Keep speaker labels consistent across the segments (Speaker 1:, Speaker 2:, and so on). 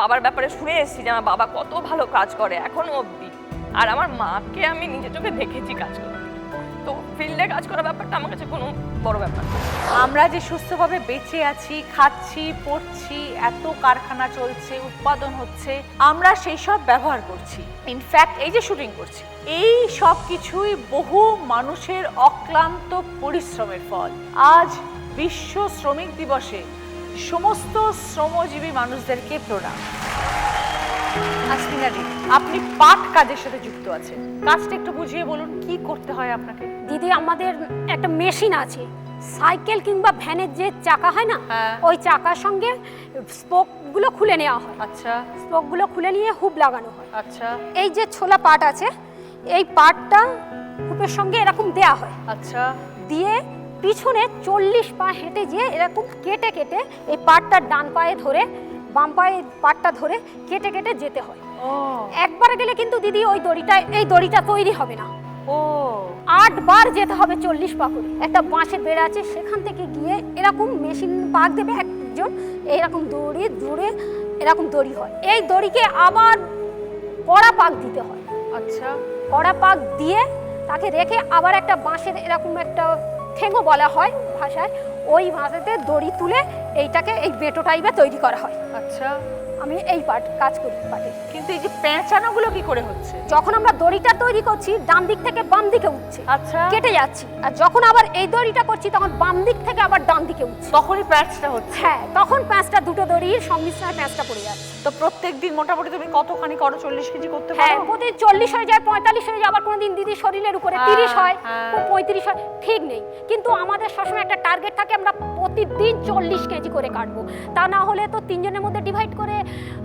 Speaker 1: বাবার ব্যাপারে শুনে এসেছি যে আমার বাবা কত ভালো কাজ করে এখনো অবধি, আর আমার মাকে আমি নিজের চোখে দেখেছি কাজ করে। তো ফিল্ডে কাজ করার ব্যাপারটা আমার কাছে কোনো বড় ব্যাপার না।
Speaker 2: আমরা যে সুস্থভাবে বেঁচে আছি, খাচ্ছি, পড়ছি, এত কারখানা চলছে, উৎপাদন হচ্ছে, আমরা সেই সব ব্যবহার করছি। ইনফ্যাক্ট এই যে শুটিং করছি, এই সব কিছুই বহু মানুষের অক্লান্ত পরিশ্রমের ফল। আজ বিশ্ব শ্রমিক দিবসে সমস্ত শ্রমজীবী মানুষদেরকে প্রণাম। আসমিনাদি, আপনি পাট কাজের সাথে যুক্ত আছেন, কাজটা একটু বুঝিয়ে বলুন কি করতে হয় আপনাকে।
Speaker 3: দিদি, আমাদের একটা মেশিন আছে, সাইকেল কিংবা ভ্যানের যে চাকা হয় না, ওই চাকার সঙ্গে স্পোকগুলো খুলে নেওয়া হয়।
Speaker 2: আচ্ছা,
Speaker 3: স্পোকগুলো খুলে নিয়ে হুপ লাগানো হয়।
Speaker 2: আচ্ছা,
Speaker 3: এই যে ছোলা পাট আছে, এই পাটটা হুপের সঙ্গে এরকম দেয়া হয়।
Speaker 2: আচ্ছা,
Speaker 3: দিয়ে পিছনে 40 পা হেঁটে গিয়ে এরকম কেটে কেটে এই পাটটা ডান পায়ে ধরে বাম পায়ে পাটটা ধরে কেটে কেটে যেতে হয়।
Speaker 2: ও
Speaker 3: একবার গেলে কিন্তু দিদি এই দড়িটা তৈরি হবে না।
Speaker 2: ও
Speaker 3: 8 বার যেতে হবে 40 পা করে। একটা বাঁশের বেড়া আছে, সেখান থেকে গিয়ে এরকম মেশিন পাক দেবে একজন, এরকম দড়ি দূরে এরকম দড়ি হয়। এই দড়িকে আবার কড়া পাক দিতে হয়।
Speaker 2: আচ্ছা,
Speaker 3: কড়া পাক দিয়ে তাকে রেখে আবার একটা বাঁশের এরকম একটা ঠেঙো বলা হয় ভাষায়, ওই ভাষাতে দড়ি তুলে এইটাকে এই বেটো টাইপে তৈরি করা হয়।
Speaker 2: আচ্ছা,
Speaker 3: আমি এই কাজ করি পাটে।
Speaker 2: কিন্তু এই যে পেঁচানোগুলো কি করে হচ্ছে?
Speaker 3: যখন আমরা দড়িটা তৈরি করছি, ডান দিক থেকে বাম দিকে উঠছে,
Speaker 2: আচ্ছা,
Speaker 3: কেটে যাচ্ছি, আর যখন আবার এই দড়িটা করছি তখন বাম দিক থেকে আবার ডান দিকে উঠছে,
Speaker 2: তখনই প্যাঁচটা হচ্ছে।
Speaker 3: হ্যাঁ, তখন প্যাঁচটা দুটো দড়ির সংমিশ্রণে প্যাঁচটা পড়ে যাচ্ছে।
Speaker 2: তো প্রত্যেকদিন মোটামুটি তুমি কতখানি করো? 40 কেজি করতে
Speaker 3: হ্যাঁ,
Speaker 2: পারো?
Speaker 3: প্রতিদিন 40 হয়ে যায়, 45 হয়ে যায়, আবার কোনোদিন দিদি শরীরের উপরে 30 হয়, 35 হয়, ঠিক নেই। কিন্তু আমাদের সবসময় একটা টার্গেট থাকে, আমরা প্রতিদিন 40 কেজি করে কাটবো। তা না হলে তো তিনজনের মধ্যে ডিভাইড করে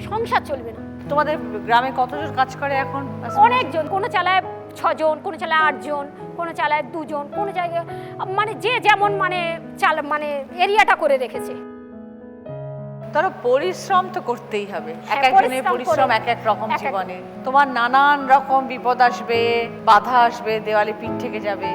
Speaker 3: সংসার চলবে না।
Speaker 2: তোমাদের গ্রামে কতজন কাজ করে এখন?
Speaker 3: অনেকজন, কোনো চালায় 6 জন, কোনো চালায় 8 জন, কোনো চালায় 2 জন, কোনো জায়গায় মানে যে যেমন মানে এরিয়াটা করে রেখেছে।
Speaker 2: ধরো পরিশ্রম তো করতেই হবে,
Speaker 3: হ্যাঁ,
Speaker 2: এক একজনের
Speaker 3: পরিশ্রম
Speaker 2: পরিশ্রম
Speaker 3: করে।
Speaker 2: এক এক রকম
Speaker 3: এক এক-
Speaker 2: জীবনে। তোমার নানান রকম বিপদ আসবে, বাধা আসবে, দেওয়ালে পিঠ থেকে যাবে,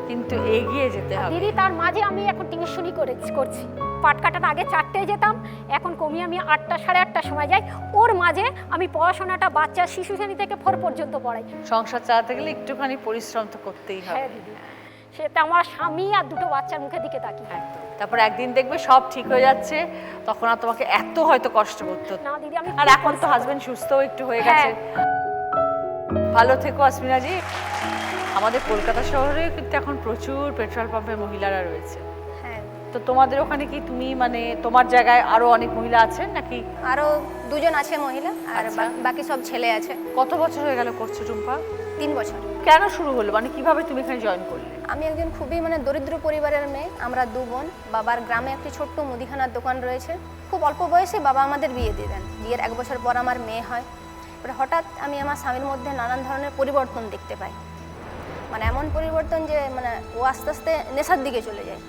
Speaker 2: কিন্তু এগিয়ে যেতে হবে।
Speaker 3: দিদি, তার মাঝে আমি এখন টিউশনি করছি। পাট কাটাটা আগে 4টায় যেতাম, এখন কমিয়ে আমি 8টা, 8:30টার সময় যাই। ওর মাঝে আমি পড়াশোনাটা বাচ্চা শিশু শ্রেণী থেকে 4 পর্যন্ত পড়াই।
Speaker 2: সংসার চালাতে গেলে একটুখানি পরিশ্রম তো করতেই হবে।
Speaker 3: হ্যাঁ দিদি, সেটা আমার স্বামী আর 2টো বাচ্চার মুখের দিকে তাকিয়ে।
Speaker 2: একদম। তারপর একদিন দেখবে সব ঠিক হয়ে যাচ্ছে, তখন আর তোমাকে এত হয়তো কষ্ট করতে হতো
Speaker 3: না দিদি, আমি
Speaker 2: আর এখন তো হাজবেন্ড সুস্থও একটু হয়ে গেছে।
Speaker 3: হ্যাঁ।
Speaker 2: ভালো থেকো আসমিনাজি। আমাদের কলকাতা শহরে কিন্তু এখন প্রচুর পেট্রোল পাম্পে মহিলারা রয়েছে।
Speaker 4: হ্যাঁ,
Speaker 2: তো তোমাদের ওখানে কি তুমি মানে তোমার জায়গায় আরো অনেক মহিলা আছেন নাকি?
Speaker 4: আরো 2 জন আছে মহিলা, আর
Speaker 2: আচ্ছা।
Speaker 4: বাকি সব ছেলে আছে।
Speaker 2: কত বছর হয়ে গেল করছো টুম্পা?
Speaker 4: 3 বছর।
Speaker 2: কেন শুরু হলো, মানে কিভাবে তুমি এখানে জয়েন করলে?
Speaker 4: আমি একজন খুবই দরিদ্র পরিবারের মেয়ে। আমরা 2 বোন। বাবার গ্রামে একটি ছোট্ট মুদিখানার দোকান রয়েছে। খুব অল্প বয়সে বাবা আমাদের বিয়ে দিয়ে দেন। বিয়ের 1 বছর পর আমার মেয়ে হয়। এবার হঠাৎ আমি আমার স্বামীর মধ্যে নানান ধরনের পরিবর্তন দেখতে পাই। এমন পরিবর্তন যে ও আস্তে আস্তে নেশার দিকে চলে যায়।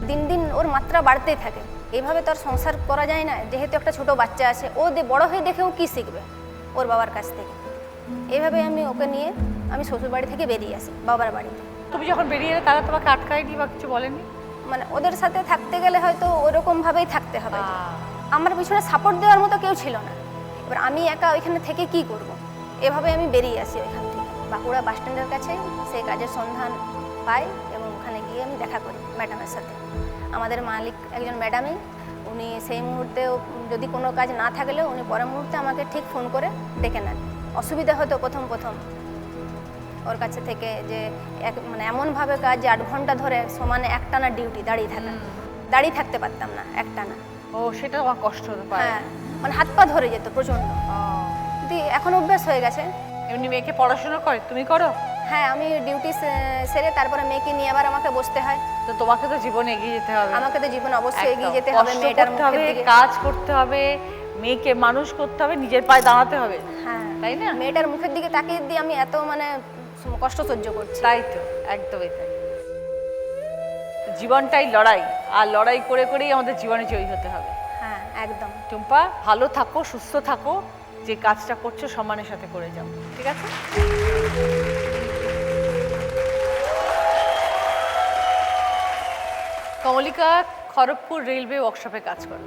Speaker 4: দিন দিন ওর মাত্রা বাড়তেই থাকে। এইভাবে তো আর সংসার করা যায় না, যেহেতু একটা ছোট বাচ্চা আছে। ও বড় হয়ে দেখে ও কী শিখবে ওর বাবার কাছ থেকে। এইভাবে আমি ওকে নিয়ে আমি শ্বশুর বাড়ি থেকে বেরিয়ে আসি বাবার বাড়িতে।
Speaker 2: তুমি যখন বেরিয়ে এলে তারা তোমাকে আটকায়নি বা কিছু বলেনি?
Speaker 4: ওদের সাথে থাকতে গেলে হয়তো ওরকমভাবেই থাকতে হবে। আমার পিছনে সাপোর্ট দেওয়ার মতো কেউ ছিল না। এবার আমি একা ওইখানে থেকে কি করব, এভাবে আমি বেরিয়ে আসি ওইখান থেকে। বাঁকুড়া বাস স্ট্যান্ডের কাছে সেই কাজের সন্ধান পাই এবং ওখানে গিয়ে আমি দেখা করি ম্যাডামের সাথে। আমাদের মালিক একজন ম্যাডামই, উনি সেই মুহূর্তে যদি কোনো কাজ না থাকলেও উনি পরের মুহূর্তে আমাকে ঠিক ফোন করে ডেকে নেন। অসুবিধা হতো প্রথম ওর কাছে থেকে, যে এমনভাবে কাজ যে 8 ঘন্টা ধরে সমানে একটানা ডিউটি, দাঁড়িয়ে থাকতে পারতাম না একটানা।
Speaker 2: ও, সেটা আমার কষ্ট হতে পারে।
Speaker 4: হ্যাঁ, হাত পা ধরে যেত প্রচণ্ড। এখন অভ্যাস হয়ে গেছে।
Speaker 2: এমনি মেয়েকে পড়াশোনা করে, তুমি করো?
Speaker 4: হ্যাঁ, আমি ডিউটি সেরে তারপরে মেয়েকে নিয়ে আবার আমাকে বসতে হয়।
Speaker 2: তো তোমাকে তো জীবনে এগিয়ে যেতে হবে।
Speaker 4: আমাকে তো জীবনে অবশ্যই এগিয়ে যেতে
Speaker 2: একদম।
Speaker 4: হবে।
Speaker 2: কষ্ট
Speaker 4: মেয়েটার
Speaker 2: করতে
Speaker 4: মুখের
Speaker 2: হবে,
Speaker 4: দিকে
Speaker 2: কাজ করতে হবে, মেয়েকে মানুষ করতে হবে, নিজের পায়ে দাঁড়াতে হবে।
Speaker 4: হ্যাঁ,
Speaker 2: তাই না?
Speaker 4: মেয়েটার মুখের দিকে তাকিয়ে দিয়ে আমি এত কষ্ট সহ্য করছি।
Speaker 2: তাই তো, একদমই তাই। জীবনটাই লড়াই, আর লড়াই করে করেই আমাদের জীবনে জয়ী হতে হবে।
Speaker 4: হ্যাঁ, একদম।
Speaker 2: টুম্পা, ভালো থাকো, সুস্থ থাকো, যে কাজটা করছো সম্মানের সাথে করে যাও, ঠিক আছে? কমলিকা খড়গপুর রেলওয়ে ওয়ার্কশপে কাজ করো।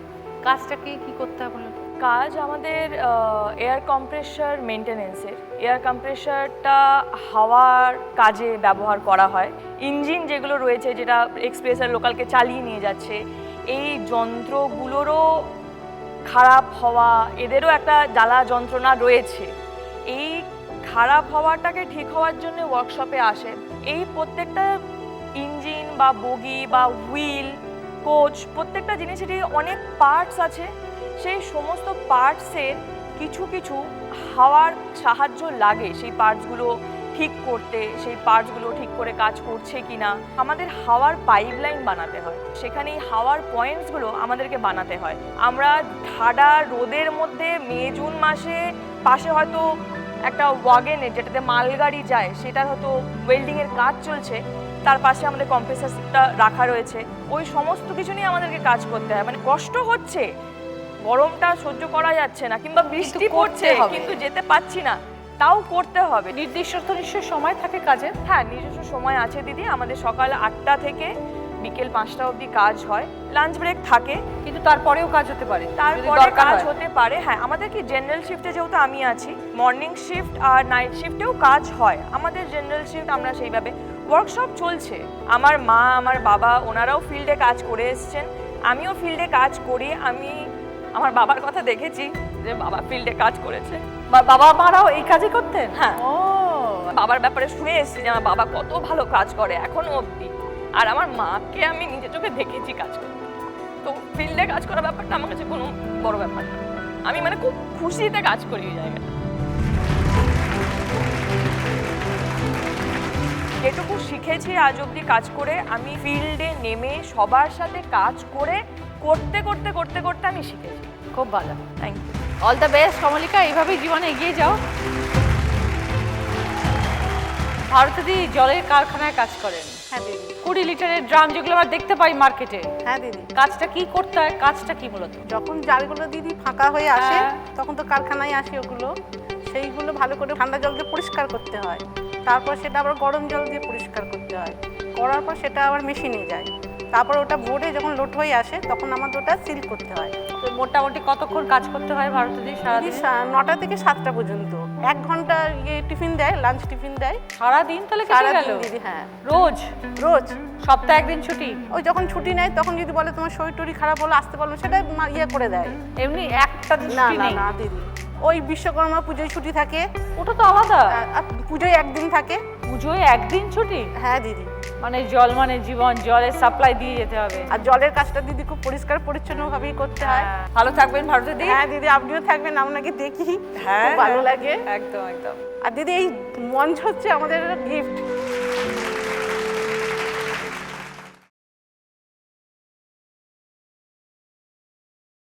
Speaker 2: কাজটাকে কি করতে হবে বলো তো?
Speaker 1: কাজ আমাদের এয়ার কম্প্রেসার মেনটেনেন্সের। এয়ার কম্প্রেসারটা হাওয়ার কাজে ব্যবহার করা হয়। ইঞ্জিন যেগুলো রয়েছে, যেটা এক্সপ্রেস আর লোকালকে চালিয়ে নিয়ে যাচ্ছে, এই যন্ত্রগুলোরও খারাপ হওয়া, এদেরও একটা জ্বালা যন্ত্রণা রয়েছে। এই খারাপ হওয়াটাকে ঠিক হওয়ার জন্য ওয়ার্কশপে আসে। এই প্রত্যেকটা ইঞ্জিন বা বগি বা হুইল, কোচ, প্রত্যেকটা জিনিসেরই অনেক পার্টস আছে। সেই সমস্ত পার্টসের কিছু কিছু হাওয়ার সাহায্য লাগে সেই পার্টসগুলো ঠিক করতে, সেই পার্টসগুলো ঠিক করে কাজ করছে কি না। আমাদের হাওয়ার পাইপলাইন বানাতে হয়, সেখানে এই হাওয়ার পয়েন্টসগুলো আমাদেরকে বানাতে হয়। আমরা ঠাডা রোদের মধ্যে মে জুন মাসে পাশে হয়তো একটা ওয়াগেনে যেটাতে মালগাড়ি যায়, সেটার হয়তো ওয়েল্ডিংয়ের কাজ চলছে, তার পাশে আমাদের কম্প্রেসারটা রাখা রয়েছে। ওই সমস্ত কিছু নিয়ে আমাদেরকে কাজ করতে হয়। মানে কষ্ট হচ্ছে, গরমটা সহ্য করা যাচ্ছে না, কিংবা বৃষ্টি পড়ছে কিন্তু যেতে পাচ্ছি না, তাও করতে হবে।
Speaker 2: নির্দিষ্ট তো নিশ্চয়ই সময় থাকে কাজের?
Speaker 1: হ্যাঁ, নিজস্ব সময় আছে দিদি। আমাদের সকাল 8টা থেকে বিকেল 5টা অবধি কাজ হয়, লাঞ্চ ব্রেক থাকে,
Speaker 2: কিন্তু তারপরেও কাজ হতে পারে, যদি
Speaker 1: তারপরে
Speaker 2: দরকার
Speaker 1: কাজ
Speaker 2: হয়।
Speaker 1: হতে পারে। হ্যাঁ, আমাদের কি জেনারেল শিফটে যেহেতু আমি আছি, মর্নিং শিফট আর নাইট শিফটেও কাজ হয়। আমাদের জেনারেল শিফট আমরা সেইভাবে, ওয়ার্কশপ চলছে। আমার মা, আমার বাবা, ওনারাও ফিল্ডে কাজ করে এসছেন, আমিও ফিল্ডে কাজ করি। আমি আমার বাবার কথা দেখেছি যে বাবা ফিল্ডে কাজ করেছে।
Speaker 2: বাবা মারাও এই কাজই করতেন?
Speaker 1: হ্যাঁ।
Speaker 2: ও,
Speaker 1: বাবার ব্যাপারে শুনে এসেছি যে আমার বাবা কত ভালো কাজ করে এখনো অবধি। আর আমার মাকে আমি নিজের চোখে দেখেছি কাজ করতে। তো ফিল্ডে কাজ করার ব্যাপারটা আমার কাছে কোনো বড় ব্যাপার না। আমি মানে খুব খুশিতে কাজ করি ওই জায়গাটা। যেটুকু শিখেছি আজ অবধি কাজ করে, আমি ফিল্ডে নেমে সবার সাথে কাজ করে করতে করতে করতে করতে আমি শিখেছি।
Speaker 2: খুব ভালো।
Speaker 1: Thank you.
Speaker 2: All the best Kamalika, এইভাবেই জীবনে এগিয়ে যাও। ভারতীদি জলের কারখানায় কাজ করেন।
Speaker 5: হ্যাঁ দিদি।
Speaker 2: 20 লিটারের ড্রাম যেগুলো আমরা দেখতে পাই মার্কেটে,
Speaker 5: হ্যাঁ দিদি।
Speaker 2: কাজটা কি করতে হয়? কাজটা কি মূলত?
Speaker 5: যখন জারগুলো দিদি ফাঁকা হয়ে আসে
Speaker 2: হ্যাঁ।
Speaker 5: তখন তো কারখানায় আসে ওগুলো, সেইগুলো ভালো করে ঠান্ডা জল দিয়ে পরিষ্কার করতে হয়, তারপর সেটা আবার গরম জল দিয়ে পরিষ্কার করতে হয়, করার পর সেটা আবার মেশিনে যায়, তারপর ওটা বোর্ডে যখন লোড হয়ে আসে তখন আমাদের ওটা সিল করতে হয়।
Speaker 2: তো মোটামুটি কতক্ষণ কাজ করতে হয় ভারতীদি
Speaker 5: দিদি
Speaker 2: সারাদিন?
Speaker 5: 9টা থেকে 7টা পর্যন্ত 1 ঘন্টা টিফিন দেয়, লাঞ্চ টিফিন দেয়
Speaker 2: সারাদিন তাহলে কেটে গেল?
Speaker 5: সারাদিন দিদি। হ্যাঁ,
Speaker 2: রোজ?
Speaker 5: রোজ।
Speaker 2: সপ্তাহে একদিন ছুটি?
Speaker 5: ওই যখন ছুটি নেয় তখন যদি বলে তোমার শরীর টরি খারাপ হলো আসতে পারলো, সেটা ইয়ে করে দেয়।
Speaker 2: এমনি একটা দিন
Speaker 5: না
Speaker 2: ছুটি
Speaker 5: না
Speaker 2: নেই?
Speaker 5: না দিদি, ওই বিশ্বকর্মা পুজোয় ছুটি থাকে,
Speaker 2: ওটা তো আলাদা।
Speaker 5: আর পুজোয় একদিন থাকে।
Speaker 2: পুজোয় একদিন ছুটি?
Speaker 5: হ্যাঁ দিদি।
Speaker 2: মানে জল মানে জীবন, জলের সাপ্লাই দিয়ে যেতে হবে।
Speaker 5: আর জলের কাজটা দিদি খুব পরিষ্কার পরিচ্ছন্ন ভাবেই করতে হয়।
Speaker 2: ভালো থাকবেন ভারতীদি।
Speaker 5: হ্যাঁ দিদি, আপনিও থাকবেন, আপনাকে দেখি
Speaker 2: হ্যাঁ,
Speaker 5: খুব ভালো লাগে।
Speaker 2: একদম একদম।
Speaker 5: আর দিদি এই মঞ্চ হচ্ছে আমাদের গিফট।